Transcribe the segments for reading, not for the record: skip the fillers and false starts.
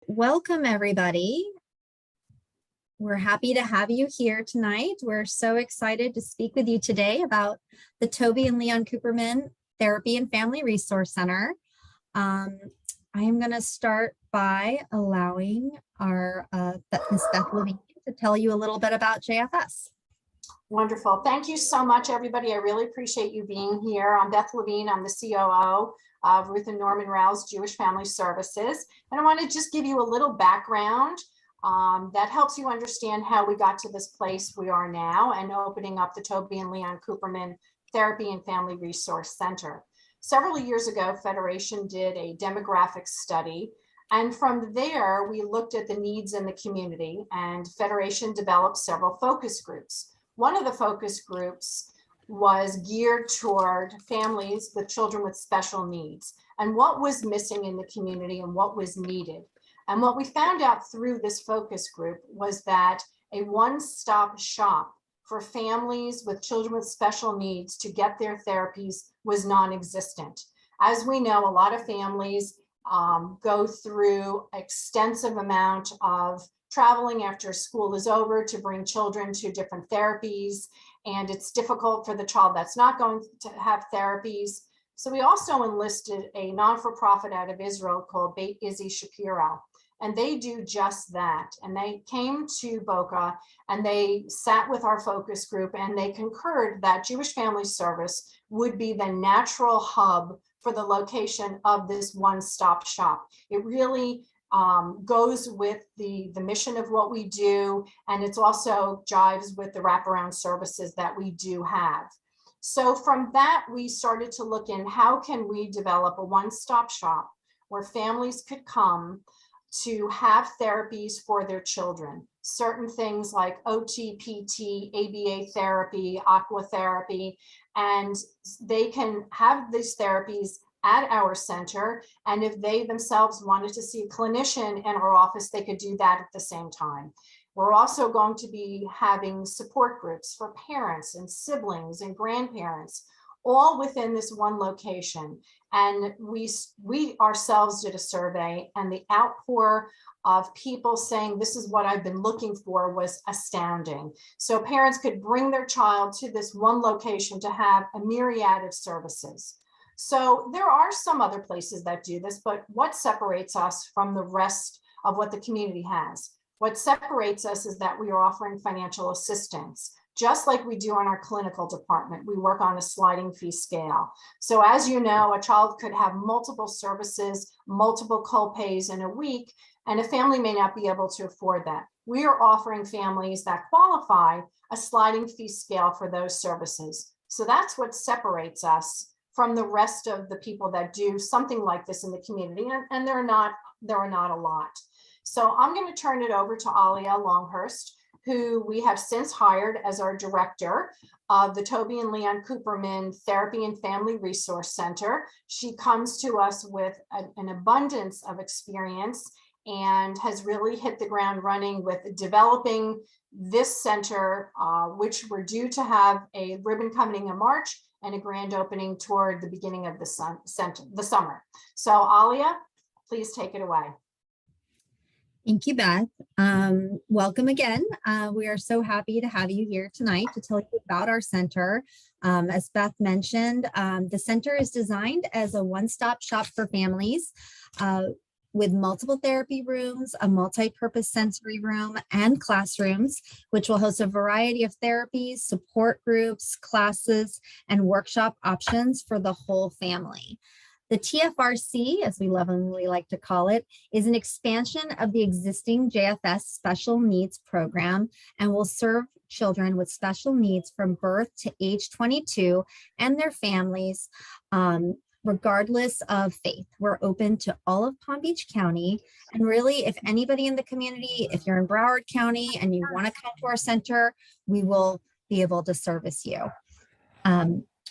Welcome, everybody. We're happy to have you here tonight. We're so excited to speak with you today about the Toby and Leon Cooperman Therapy and Family Resource Center. I am going to start by allowing our Ms. Beth Levine to tell you a little bit about JFS. Wonderful. Thank you so much, everybody. I really appreciate you being here. I'm Beth Levine. I'm the COO of Ruth and Norman Rales Jewish Family Services. And I want to just give you a little background that helps you understand how we got to this place we are now and opening up the Toby and Leon Cooperman Therapy and Family Resource Center. Several years ago, Federation did a demographic study. And from there, we looked at the needs in the community, and Federation developed several focus groups. One of the focus groups was geared toward families with children with special needs and what was missing in the community and what was needed. And what we found out through this focus group was that a one-stop shop for families with children with special needs to get their therapies was non-existent. As we know, a lot of families go through extensive amount of traveling after school is over to bring children to different therapies, and it's difficult for the child that's not going to have therapies. So we also enlisted a non-for-profit out of Israel called Beit Izzy Shapiro, and they do just that. And they came to Boca and they sat with our focus group and they concurred that Jewish Family Service would be the natural hub for the location of this one-stop shop. It really goes with the mission of what we do, and it's also jives with the wraparound services that we do have. So from that, we started to look in how can we develop a one-stop shop where families could come to have therapies for their children. Certain things like OT, PT, ABA therapy, aqua therapy, and they can have these therapies at our center. And if they themselves wanted to see a clinician in our office, they could do that at the same time. We're also going to be having support groups for parents and siblings and grandparents, all within this one location. And we ourselves did a survey, and the outpour of people saying this is what I've been looking for was astounding. So parents could bring their child to this one location to have a myriad of services. So there are some other places that do this, but what separates us from the rest of what the community has? What separates us is that we are offering financial assistance. Just like we do on our clinical department, we work on a sliding fee scale. So as you know, a child could have multiple services, multiple co-pays in a week, and a family may not be able to afford that. We are offering families that qualify a sliding fee scale for those services. So that's what separates us from the rest of the people that do something like this in the community, and there are not a lot. So I'm going to turn it over to Alia Longhurst, who we have since hired as our director of the Toby and Leon Cooperman Therapy and Family Resource Center. She comes to us with an abundance of experience and has really hit the ground running with developing this center, which we're due to have a ribbon cutting in March and a grand opening toward the beginning of the summer. So Alia, please take it away. Thank you, Beth. Welcome again. We are so happy to have you here tonight to tell you about our center. As Beth mentioned, the center is designed as a one-stop shop for families with multiple therapy rooms, a multi-purpose sensory room, and classrooms, which will host a variety of therapies, support groups, classes, and workshop options for the whole family. The TFRC, as we lovingly like to call it, is an expansion of the existing JFS Special Needs Program and will serve children with special needs from birth to age 22 and their families, regardless of faith. We're open to all of Palm Beach County. And really, if anybody in the community, if you're in Broward County and you want to come to our center, we will be able to service you.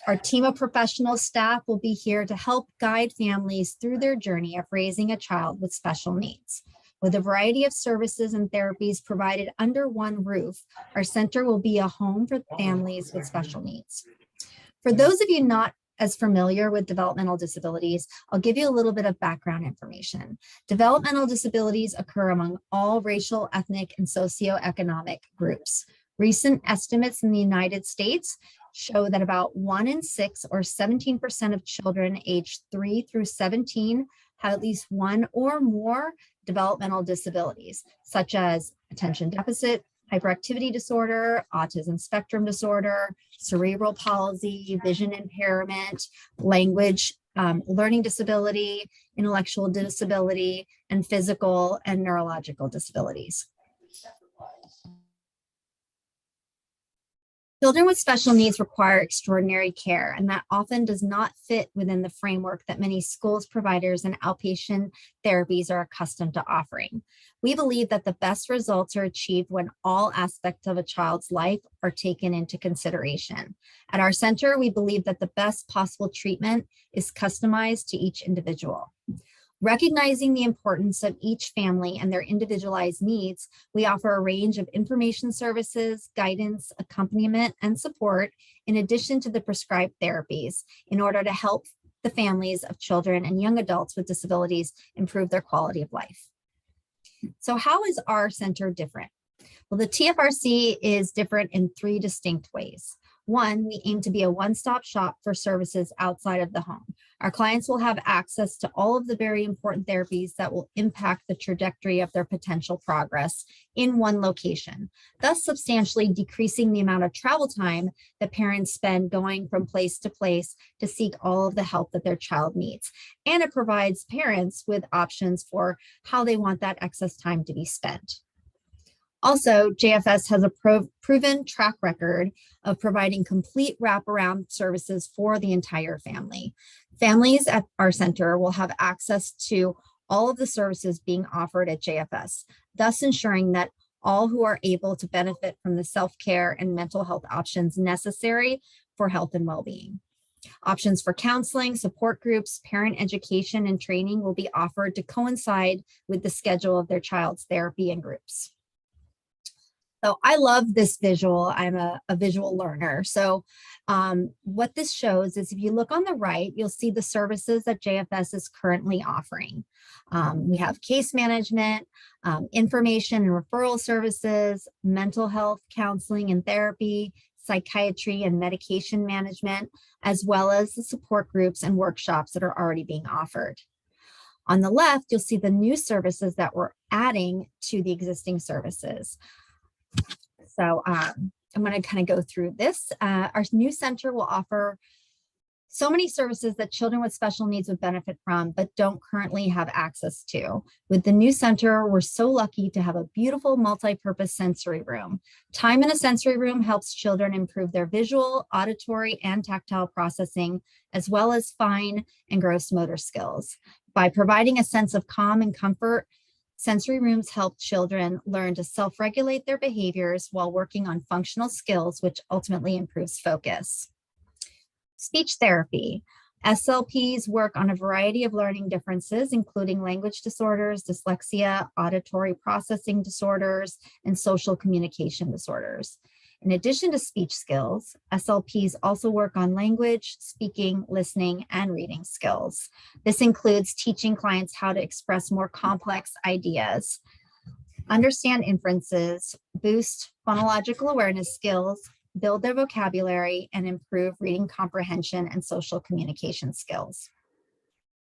Our team of professional staff will be here to help guide families through their journey of raising a child with special needs. With a variety of services and therapies provided under one roof, our center will be a home for families with special needs. For those of you not as familiar with developmental disabilities, I'll give you a little bit of background information. Developmental disabilities occur among all racial, ethnic, and socioeconomic groups. Recent estimates in the United States show that about 1 in 6 or 17% of children aged 3 through 17 have at least one or more developmental disabilities, such as attention deficit, hyperactivity disorder, autism spectrum disorder, cerebral palsy, vision impairment, language learning disability, intellectual disability, and physical and neurological disabilities. Children with special needs require extraordinary care, and that often does not fit within the framework that many schools, providers, and outpatient therapies are accustomed to offering. We believe that the best results are achieved when all aspects of a child's life are taken into consideration. At our center, we believe that the best possible treatment is customized to each individual. Recognizing the importance of each family and their individualized needs, we offer a range of information services, guidance, accompaniment, and support, in addition to the prescribed therapies, in order to help the families of children and young adults with disabilities improve their quality of life. So how is our center different? Well, the TFRC is different in 3 distinct ways. 1, we aim to be a one-stop shop for services outside of the home. Our clients will have access to all of the very important therapies that will impact the trajectory of their potential progress in one location, thus substantially decreasing the amount of travel time that parents spend going from place to seek all of the help that their child needs. And it provides parents with options for how they want that excess time to be spent. Also, JFS has a proven track record of providing complete wraparound services for the entire family. Families at our center will have access to all of the services being offered at JFS, thus ensuring that all who are able to benefit from the self-care and mental health options necessary for health and well-being. Options for counseling, support groups, parent education, and training will be offered to coincide with the schedule of their child's therapy and groups. So I love this visual. I'm a visual learner. So what this shows is if you look on the right, you'll see the services that JFS is currently offering. We have case management, information and referral services, mental health, counseling and therapy, psychiatry and medication management, as well as the support groups and workshops that are already being offered. On the left, you'll see the new services that we're adding to the existing services. So I'm going to kind of go through this. Our new center will offer so many services that children with special needs would benefit from, but don't currently have access to. With the new center, we're so lucky to have a beautiful multi-purpose sensory room. Time in a sensory room helps children improve their visual, auditory, and tactile processing, as well as fine and gross motor skills. By providing a sense of calm and comfort, sensory rooms help children learn to self-regulate their behaviors while working on functional skills, which ultimately improves focus. Speech therapy. SLPs work on a variety of learning differences, including language disorders, dyslexia, auditory processing disorders, and social communication disorders. In addition to speech skills, SLPs also work on language, speaking, listening, and reading skills. This includes teaching clients how to express more complex ideas, understand inferences, boost phonological awareness skills, build their vocabulary, and improve reading comprehension and social communication skills.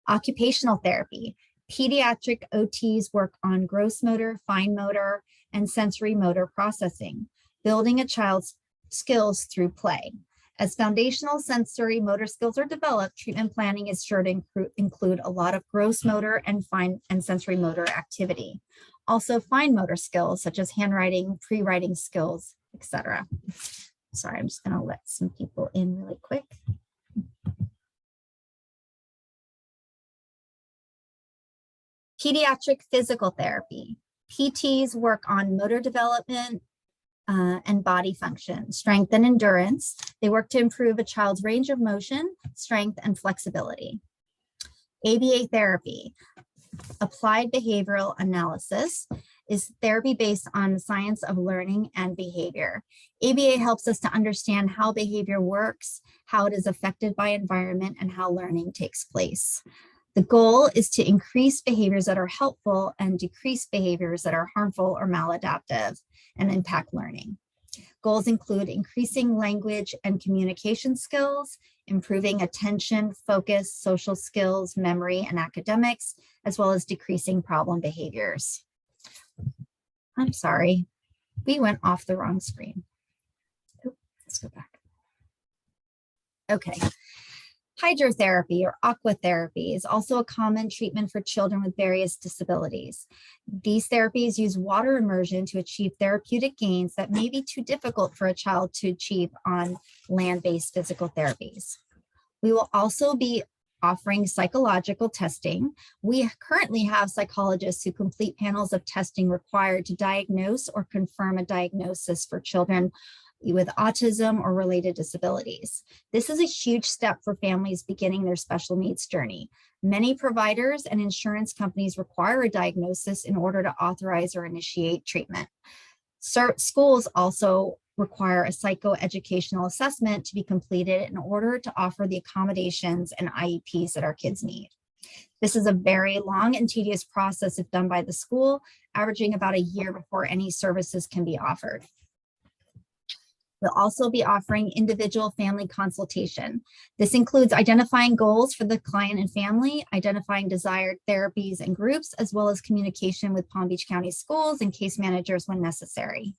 Occupational therapy. Pediatric OTs work on gross motor, fine motor, and sensory motor processing, building a child's skills through play. As foundational sensory motor skills are developed, treatment planning is sure to include a lot of gross motor and fine and sensory motor activity. Also fine motor skills such as handwriting, pre-writing skills, etc. Sorry, I'm just going to let some people in really quick. Pediatric physical therapy. PTs work on motor development, and body function, strength and endurance. They work to improve a child's range of motion, strength, and flexibility. ABA therapy. Applied behavioral analysis is therapy based on the science of learning and behavior. ABA helps us to understand how behavior works, how it is affected by environment, and how learning takes place. The goal is to increase behaviors that are helpful and decrease behaviors that are harmful or maladaptive and impact learning. Goals include increasing language and communication skills, improving attention, focus, social skills, memory, and academics, as well as decreasing problem behaviors. I'm sorry, we went off the wrong screen. Let's go back. Okay. Hydrotherapy or aquatherapy is also a common treatment for children with various disabilities. These therapies use water immersion to achieve therapeutic gains that may be too difficult for a child to achieve on land-based physical therapies. We will also be offering psychological testing. We currently have psychologists who complete panels of testing required to diagnose or confirm a diagnosis for children with autism or related disabilities. This is a huge step for families beginning their special needs journey. Many providers and insurance companies require a diagnosis in order to authorize or initiate treatment. Schools also require a psychoeducational assessment to be completed in order to offer the accommodations and IEPs that our kids need. This is a very long and tedious process if done by the school, averaging about a year before any services can be offered. We'll also be offering individual family consultation. This includes identifying goals for the client and family, identifying desired therapies and groups, as well as communication with Palm Beach County schools and case managers when necessary.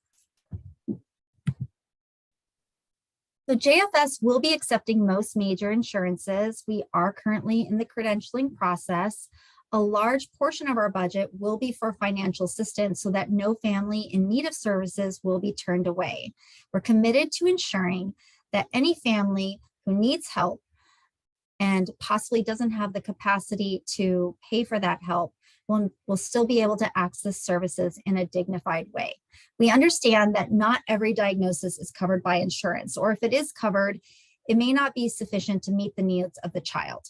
So JFS will be accepting most major insurances. We are currently in the credentialing process. A large portion of our budget will be for financial assistance so that no family in need of services will be turned away. We're committed to ensuring that any family who needs help and possibly doesn't have the capacity to pay for that help will still be able to access services in a dignified way. We understand that not every diagnosis is covered by insurance, or if it is covered, it may not be sufficient to meet the needs of the child.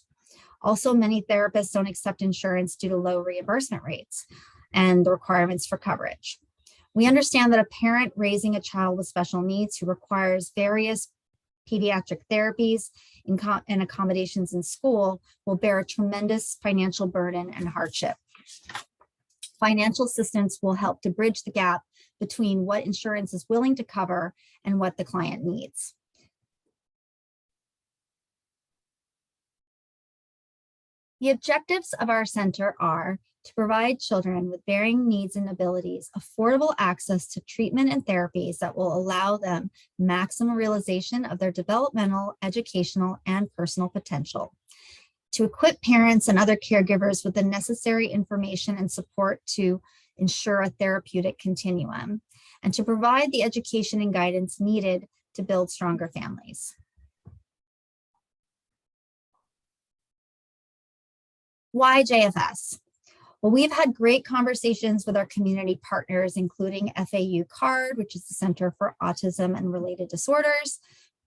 Also, many therapists don't accept insurance due to low reimbursement rates and the requirements for coverage. We understand that a parent raising a child with special needs who requires various pediatric therapies and accommodations in school will bear a tremendous financial burden and hardship. Financial assistance will help to bridge the gap between what insurance is willing to cover and what the client needs. The objectives of our center are to provide children with varying needs and abilities affordable access to treatment and therapies that will allow them maximum realization of their developmental, educational, and personal potential. To equip parents and other caregivers with the necessary information and support to ensure a therapeutic continuum, and to provide the education and guidance needed to build stronger families. Why JFS? Well, we've had great conversations with our community partners, including FAU CARD, which is the Center for Autism and Related Disorders,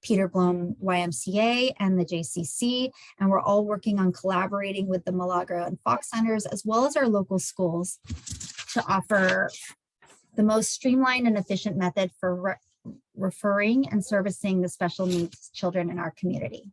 Peter Bloom YMCA, and the JCC, and we're all working on collaborating with the Milagro and Fox Centers, as well as our local schools, to offer the most streamlined and efficient method for referring and servicing the special needs children in our community.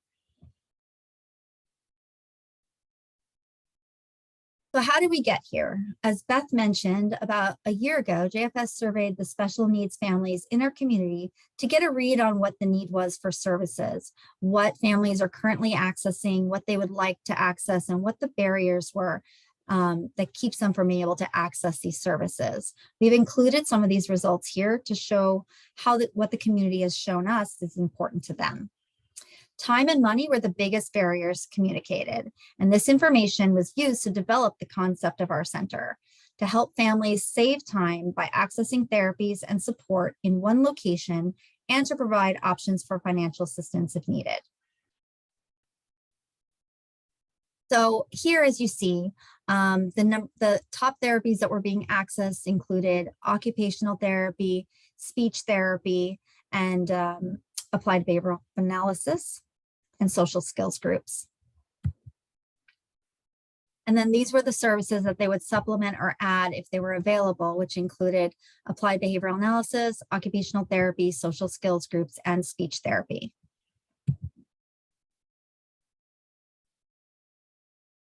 So how did we get here? As Beth mentioned, about a year ago, JFS surveyed the special needs families in our community to get a read on what the need was for services, what families are currently accessing, what they would like to access, and what the barriers were that keeps them from being able to access these services. We've included some of these results here to show how what the community has shown us is important to them. Time and money were the biggest barriers communicated, and this information was used to develop the concept of our center to help families save time by accessing therapies and support in one location and to provide options for financial assistance if needed. So here, as you see, the top therapies that were being accessed included occupational therapy, speech therapy, and applied behavioral analysis and social skills groups. And then these were the services that they would supplement or add if they were available, which included applied behavioral analysis, occupational therapy, social skills groups, and speech therapy.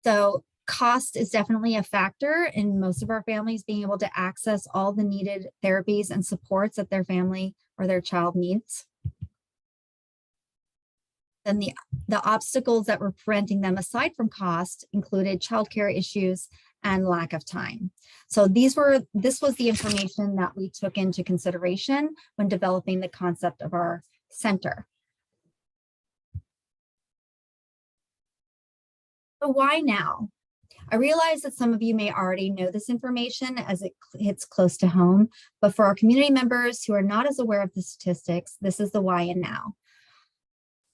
So cost is definitely a factor in most of our families being able to access all the needed therapies and supports that their family or their child needs. Then the obstacles that were preventing them aside from cost included childcare issues and lack of time. So this was the information that we took into consideration when developing the concept of our center. So why now? I realize that some of you may already know this information as it hits close to home, but for our community members who are not as aware of the statistics, this is the why and now.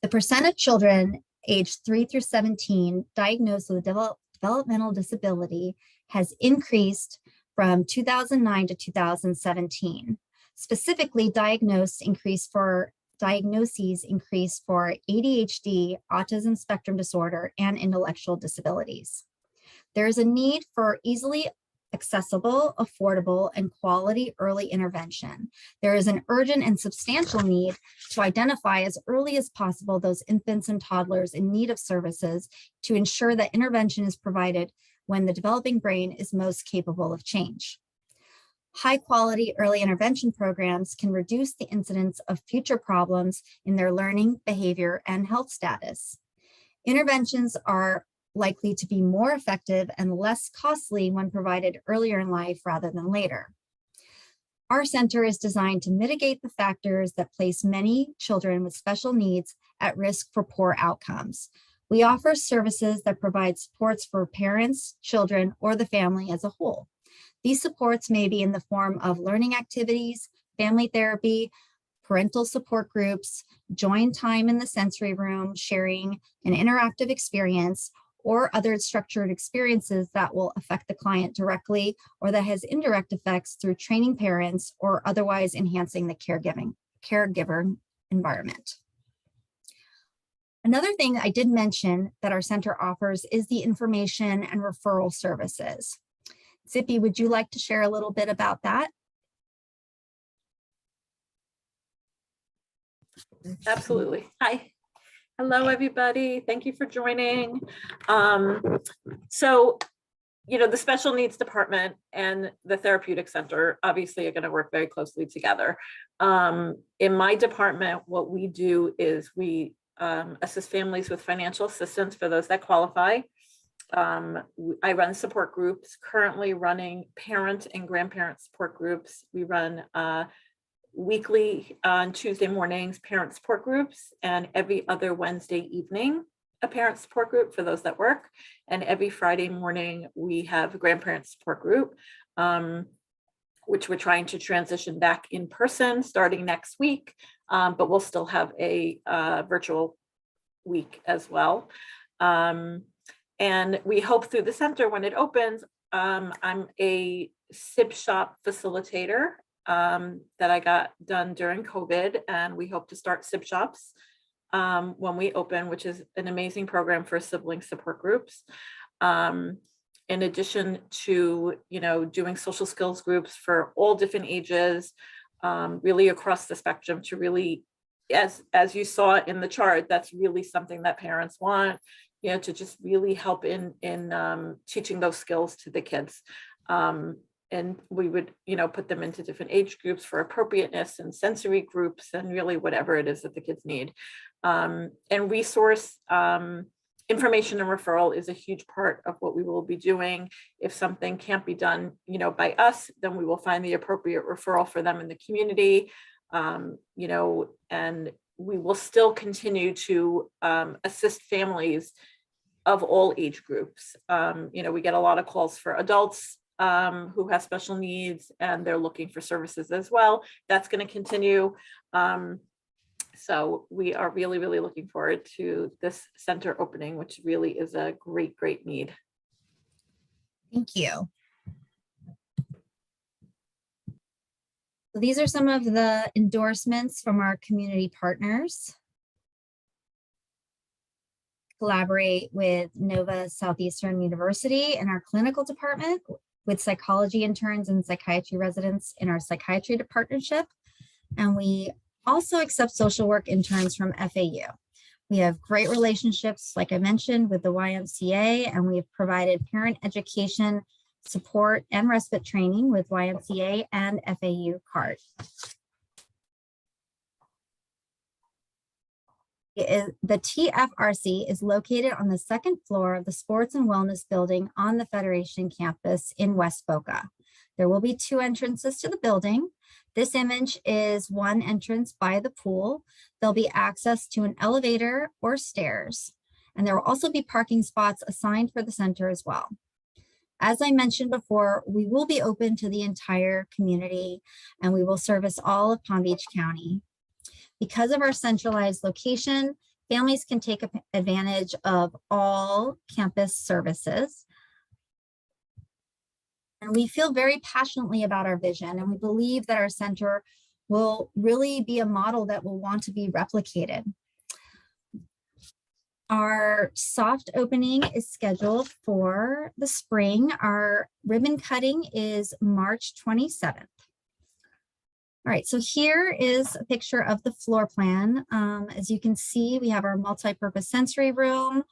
The percent of children aged 3 through 17 diagnosed with a developmental disability has increased from 2009 to 2017. Specifically, diagnoses increased for ADHD, autism spectrum disorder, and intellectual disabilities. There is a need for easily accessible, affordable, and quality early intervention. There is an urgent and substantial need to identify as early as possible those infants and toddlers in need of services to ensure that intervention is provided when the developing brain is most capable of change. High quality early intervention programs can reduce the incidence of future problems in their learning, behavior, and health status. Interventions are likely to be more effective and less costly when provided earlier in life rather than later. Our center is designed to mitigate the factors that place many children with special needs at risk for poor outcomes. We offer services that provide supports for parents, children, or the family as a whole. These supports may be in the form of learning activities, family therapy, parental support groups, join time in the sensory room, sharing an interactive experience, or other structured experiences that will affect the client directly or that has indirect effects through training parents or otherwise enhancing the caregiver environment. Another thing I did mention that our center offers is the information and referral services. Zippy, would you like to share a little bit about that? Absolutely. Hi. Hello, everybody. Thank you for joining. So, the special needs department and the therapeutic center obviously are going to work very closely together. In my department, what we do is we assist families with financial assistance for those that qualify. I run support groups, currently running parent and grandparent support groups. We run weekly on Tuesday mornings parent support groups, and every other Wednesday evening a parent support group for those that work, and every Friday morning we have a grandparent support group, which we're trying to transition back in person starting next week, but we'll still have a virtual week as well. And we hope through the center when it opens, I'm a SIP shop facilitator that I got done during COVID, and we hope to start SIP shops when we open, which is an amazing program for sibling support groups. In addition to, doing social skills groups for all different ages, really across the spectrum to really, as you saw in the chart, that's really something that parents want, to just really help in teaching those skills to the kids. And we would, put them into different age groups for appropriateness and sensory groups and really whatever it is that the kids need. And resource information and referral is a huge part of what we will be doing. If something can't be done, by us, then we will find the appropriate referral for them in the community, and we will still continue to assist families of all age groups. We get a lot of calls for adults who have special needs, and they're looking for services as well. That's going to continue. So we are really, really looking forward to this center opening, which really is a great, great need. Thank you. So these are some of the endorsements from our community partners. collaborate with Nova Southeastern University in our clinical department, with psychology interns and psychiatry residents in our psychiatry partnership. And we also accept social work interns from FAU. We have great relationships, like I mentioned, with the YMCA, and we've provided parent education, support, and respite training with YMCA and FAU CART. The TFRC is located on the second floor of the Sports and Wellness Building on the Federation campus in West Boca. There will be 2 entrances to the building. This image is one entrance by the pool. There'll be access to an elevator or stairs, and there will also be parking spots assigned for the center as well. As I mentioned before, we will be open to the entire community, and we will service all of Palm Beach County. Because of our centralized location, families can take advantage of all campus services. And we feel very passionately about our vision, and we believe that our center will really be a model that will want to be replicated. Our soft opening is scheduled for the spring. Our ribbon cutting is March 27th. All right, so here is a picture of the floor plan. As you can see, we have our multi-purpose sensory room.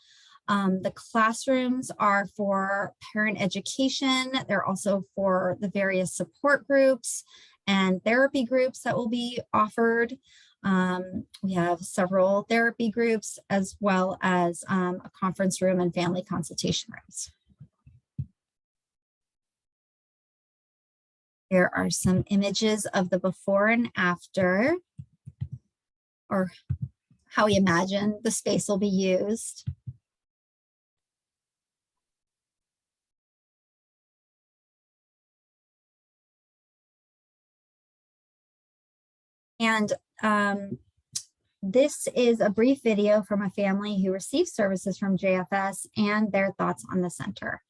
The classrooms are for parent education. They're also for the various support groups and therapy groups that will be offered. We have several therapy groups, as well as a conference room and family consultation rooms. Here are some images of the before and after, or how we imagine the space will be used. And this is a brief video from a family who received services from JFS and their thoughts on the center.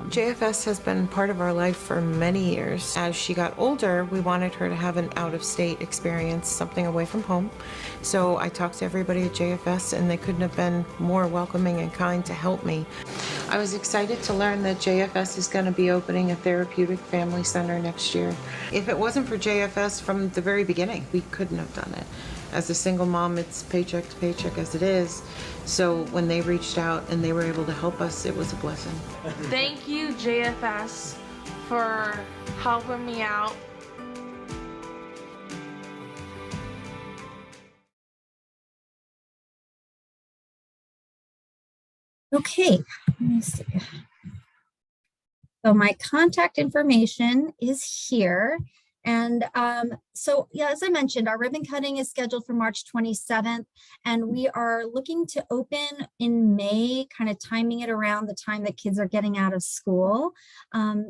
JFS has been part of our life for many years. As she got older, we wanted her to have an out-of-state experience, something away from home. So I talked to everybody at JFS, and they couldn't have been more welcoming and kind to help me. I was excited to learn that JFS is going to be opening a therapeutic family center next year. If it wasn't for JFS from the very beginning, we couldn't have done it. As a single mom, it's paycheck to paycheck as it is. So when they reached out and they were able to help us, it was a blessing. Thank you, JFS, for helping me out. Okay, let me see. So my contact information is here. And so, yeah, as I mentioned, our ribbon cutting is scheduled for March 27th, and we are looking to open in May, kind of timing it around the time that kids are getting out of school.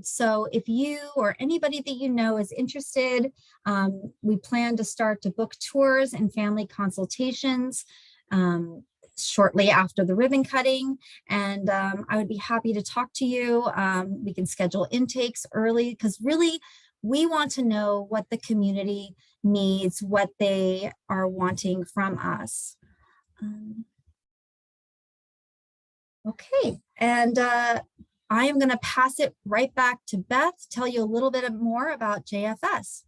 So if you or anybody that you know is interested, we plan to start to book tours and family consultations shortly after the ribbon cutting. And I would be happy to talk to you. We can schedule intakes early, because really, we want to know what the community needs, what they are wanting from us. Okay, and I am going to pass it right back to Beth to tell you a little bit more about JFS.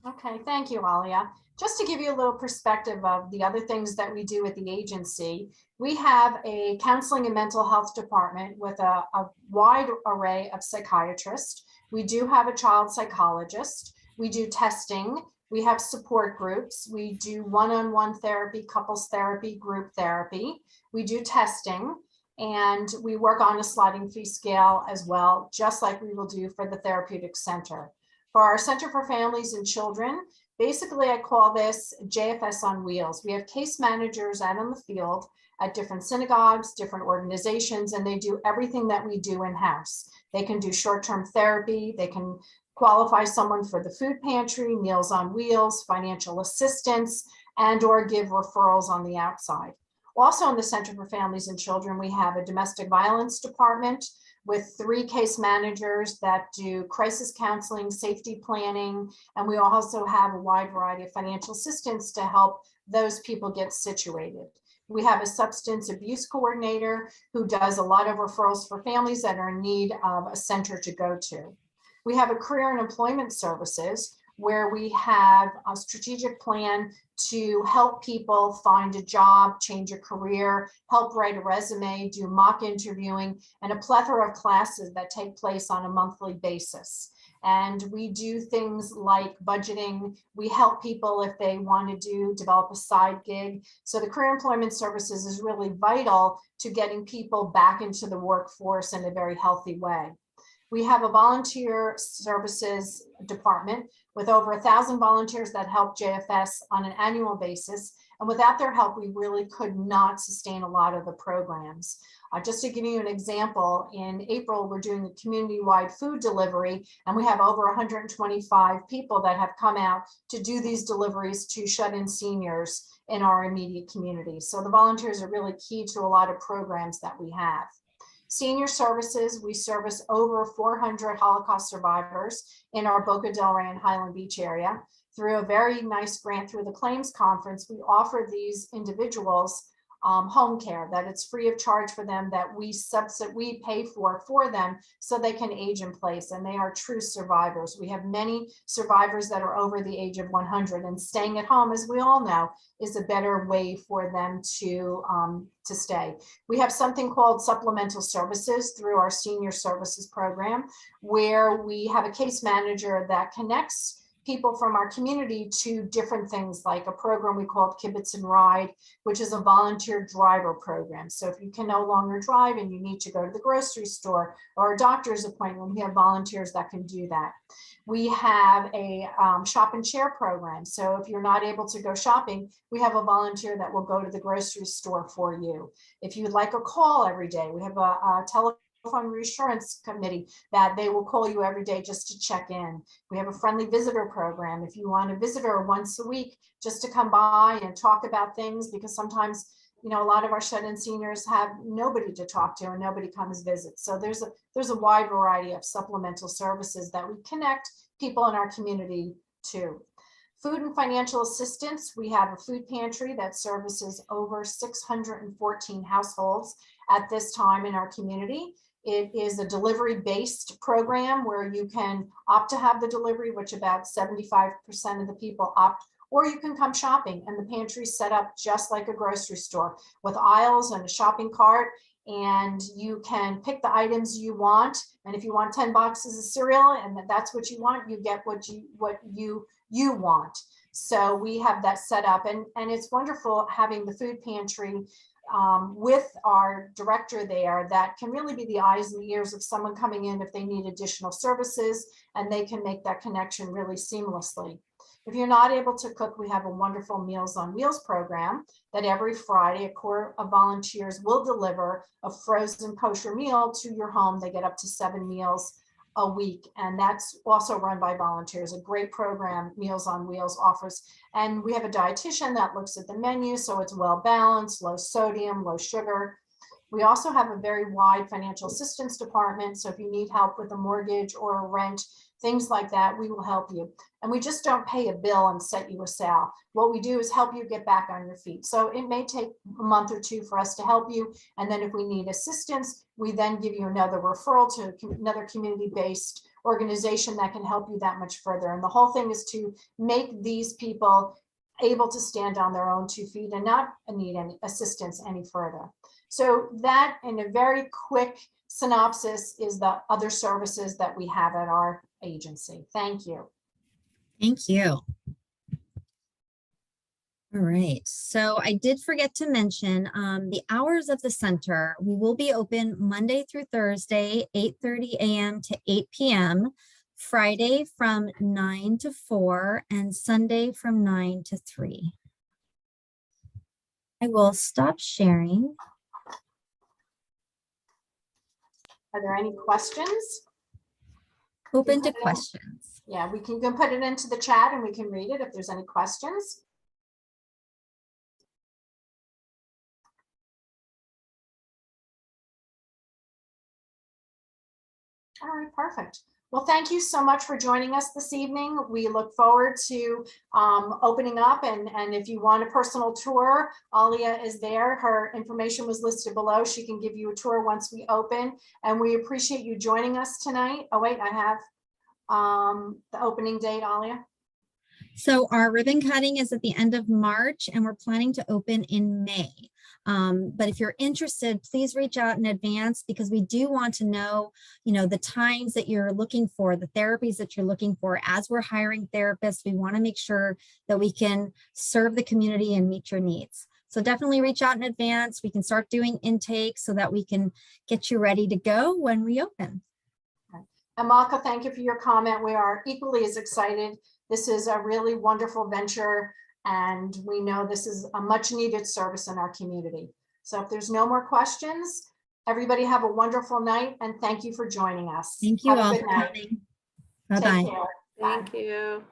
Okay, thank you, Alia. Just to give you a little perspective of the other things that we do at the agency, we have a counseling and mental health department with a wide array of psychiatrists. We do have a child psychologist. We do testing. We have support groups. We do one-on-one therapy, couples therapy, group therapy. We do testing, and we work on a sliding fee scale as well, just like we will do for the therapeutic center. For our Center for Families and Children, basically I call this JFS on wheels. We have case managers out in the field at different synagogues, different organizations, and they do everything that we do in-house. They can do short-term therapy. They can qualify someone for the food pantry, Meals on Wheels, financial assistance, and or give referrals on the outside. Also in the Center for Families and Children, we have a domestic violence department with 3 case managers that do crisis counseling, safety planning, and we also have a wide variety of financial assistance to help those people get situated. We have a substance abuse coordinator who does a lot of referrals for families that are in need of a center to go to. We have a career and employment services where we have a strategic plan to help people find a job, change a career, help write a resume, do mock interviewing, and a plethora of classes that take place on a monthly basis. And we do things like budgeting. We help people if they want to develop a side gig. So the career employment services is really vital to getting people back into the workforce in a very healthy way. We have a volunteer services department with over 1,000 volunteers that help JFS on an annual basis. And without their help, we really could not sustain a lot of the programs. Just to give you an example, in April, we're doing a community-wide food delivery, and we have over 125 people that have come out to do these deliveries to shut-in seniors in our immediate community. So the volunteers are really key to a lot of programs that we have. Senior services, we service over 400 Holocaust survivors in our Boca del Rey and Highland Beach area. Through a very nice grant through the Claims Conference, we offer these individuals home care, that it's free of charge for them, that we pay for them so they can age in place, and they are true survivors. We have many survivors that are over the age of 100, and staying at home, as we all know, is a better way for them to stay. We have something called supplemental services through our senior services program, where we have a case manager that connects people from our community to different things, like a program we called Kibitz and Ride, which is a volunteer driver program. So if you can no longer drive and you need to go to the grocery store or a doctor's appointment, we have volunteers that can do that. We have a shop and share program. So if you're not able to go shopping, we have a volunteer that will go to the grocery store for you. If you'd like a call every day, we have a telephone reassurance committee that they will call you every day just to check in. We have a friendly visitor program. If you want a visitor once a week just to come by and talk about things, because sometimes, you know, a lot of our shut-in seniors have nobody to talk to and nobody comes visit. So there's a wide variety of supplemental services that we connect people in our community to. Food and financial assistance, we have a food pantry that services over 614 households at this time in our community. It is a delivery-based program where you can opt to have the delivery, which about 75% of the people opt, or you can come shopping, and the pantry is set up just like a grocery store with aisles and a shopping cart, and you can pick the items you want. And if you want 10 boxes of cereal and that's what you want, you get what you want. So we have that set up, and it's wonderful having the food pantry with our director there that can really be the eyes and the ears of someone coming in if they need additional services, and they can make that connection really seamlessly. If you're not able to cook, we have a wonderful Meals on Wheels program that every Friday, a corps of volunteers will deliver a frozen kosher meal to your home. They get up to 7 meals a week, and that's also run by volunteers. A great program Meals on Wheels offers. And we have a dietitian that looks at the menu, so it's well balanced, low sodium, low sugar. We also have a very wide financial assistance department, so if you need help with a mortgage or a rent, things like that, we will help you. And we just don't pay a bill and set you a sal. What we do is help you get back on your feet. So it may take a month or two for us to help you. And then if we need assistance, we then give you another referral to another community-based organization that can help you that much further. And the whole thing is to make these people able to stand on their own 2 feet and not need any assistance any further. So that, in a very quick synopsis, is the other services that we have at our agency. Thank you. Thank you. All right, so I did forget to mention the hours of the center. We will be open Monday through Thursday, 8:30 a.m. to 8 p.m., Friday from 9 to 4, and Sunday from 9 to 3. I will stop sharing. Are there any questions? Open to questions. Yeah, we can put it into the chat and we can read it if there's any questions. All right, perfect. Well, thank you so much for joining us this evening. We look forward to opening up, and if you want a personal tour, Alia is there. Her information was listed below. She can give you a tour once we open, and we appreciate you joining us tonight. Oh wait, I have the opening date, Alia. So our ribbon cutting is at the end of March, and we're planning to open in May. But if you're interested, please reach out in advance, because we do want to know, the times that you're looking for, the therapies that you're looking for. As we're hiring therapists, we want to make sure that we can serve the community and meet your needs. So definitely reach out in advance. We can start doing intake so that we can get you ready to go when we open. And Malka, thank you for your comment. We are equally as excited. This is a really wonderful venture, and we know this is a much needed service in our community. So if there's no more questions, everybody have a wonderful night, and thank you for joining us. Thank you Have a all good for night. coming. Take Bye-bye. care. Bye. Thank you.